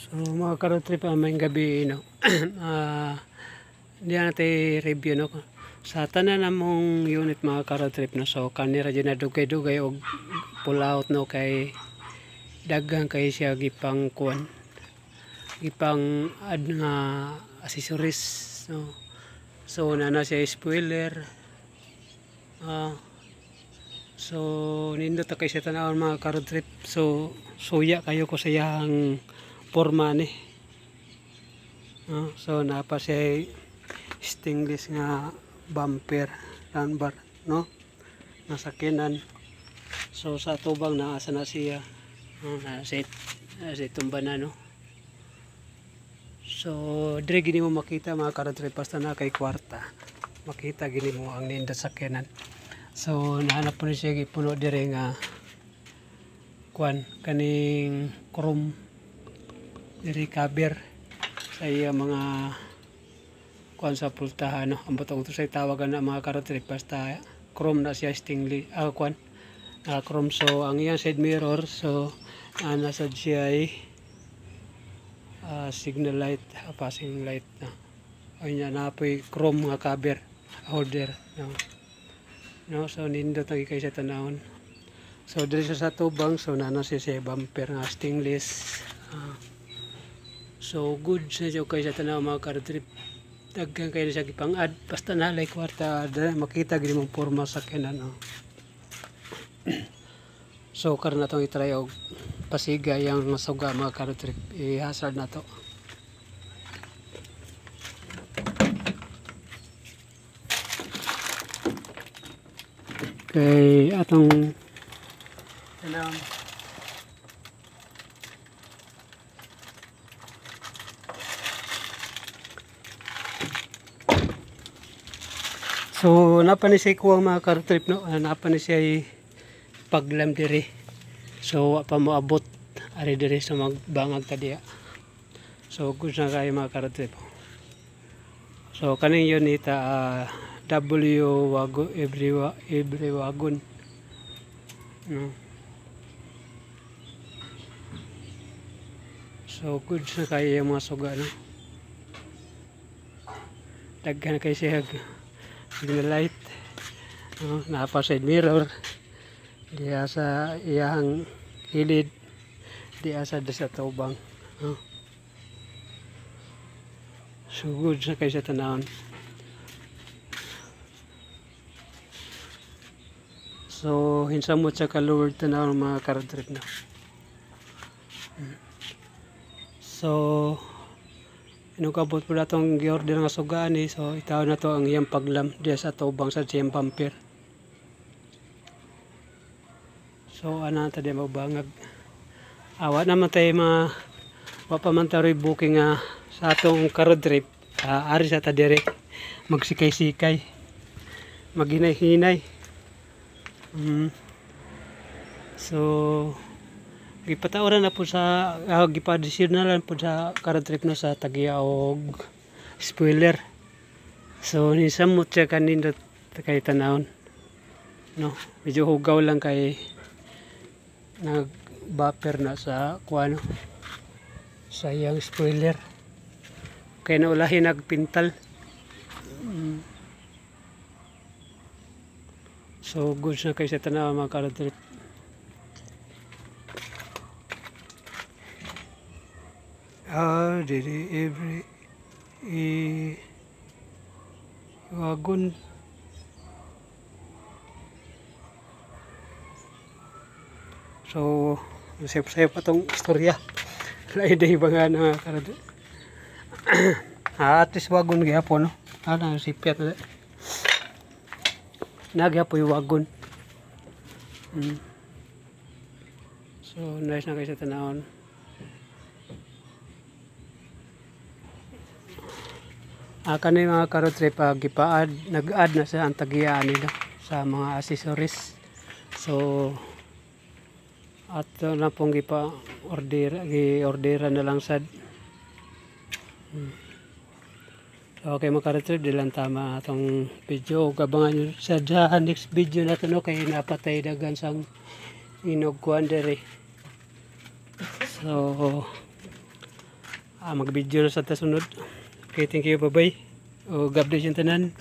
So mga ka-road trip, may gabi no. Hindi natin review no. Sa tanan namong unit mga ka-road trip no. So kanira dyan na dugay-dugay og pull out no kay daghang kay siya gipang kuan. Gipang ad nga accessories no. So nana siya spoiler. So nindot ta kay siya tanawon mga ka-road trip. So suya kayo ko sa iyang porma ni. So napa siya stainless nga bumper bar no nasakinan. So sa tubang naasa na siya na set tumba na no. So dire gini mo makita mga ka-road trip basta na kay kwarta makita gini mo ang nindot sakinan. So nahanap po ni siya gipuno dire nga kuan kaning chrome diri cover sa iya mga kuan sa pultahan no. Ang butong to sa tawagan na mga ka-road trip basta chrome na siya stainless kuan chrome. So ang iyang side mirror so nasa siya ay signal light passing light na ayun na po'y chrome nga cover holder no. So nindot lagi kay sa tanawon. So diri sa tubang so nana siya bumper nga stainless. So good sa siya kay sa tanaw mga ka-road trip. Daghan kayo siya gipang-add basta nalay kwarta makita gini mong porma sa kinan no. So karon na itong itry og pasiga yang masuga mga ka-road trip i-hazard na to. Kay atong tanawon so napa ni siya kuwang mga ka-road trip no. Napa ni siya paglam diri. So wa pa moabot ari diri sa magbangag tadiya. So good na kayo mga ka-road trip. So kaning unit W wagon every wagon no. So good na kayo yung mga suga no. Daghan kayo siya signal light no. Napa side mirror diya sa iyang hilid diya sa tubang no. So good na kayo sa tanawon. So hinsamot sa ka-lowered tanawon mga ka-road trip na. So inukabot po na itong gi-order nga sugaan so itaw na to ang iyang paglam diya sa tubang sa siyang bumper. So ana ta di magbangag awa naman tayo mapamantaroy booking sa atong ka-road trip ari sa ta dire magsikay-sikay maghinay-hinay. So gipatawaran na po sa gipadisir na lang po sa ka-road trip no sa tagiya og spoiler. So nisamot siya kanindot kay tanawon no. Medyo hugaw lang kay nag bumper na sa kuano sa iyang spoiler kay naulahin nagpintal. So good na kay sa tanaw mga ka-road trip. Diri every wagon so safe pa tong istorya lain day mga na ka-road trip. At least wagon gyapon no. Sipyat na nagyapoy wagon. So nice na kayo sa tanawon. Kani mga ka-road trip nag-add na sa antagiyaan nila sa mga accessories. So at na pong gi-orderan na lang sad. So okay mga ka-road trip dilang tama atong video. Kabangan nyo sa next video na ito no kay napatay dagan sang inog kuan dere. So mag-video na sa tasunod. Okay, thank you, bye bye. O God bless yung tanan.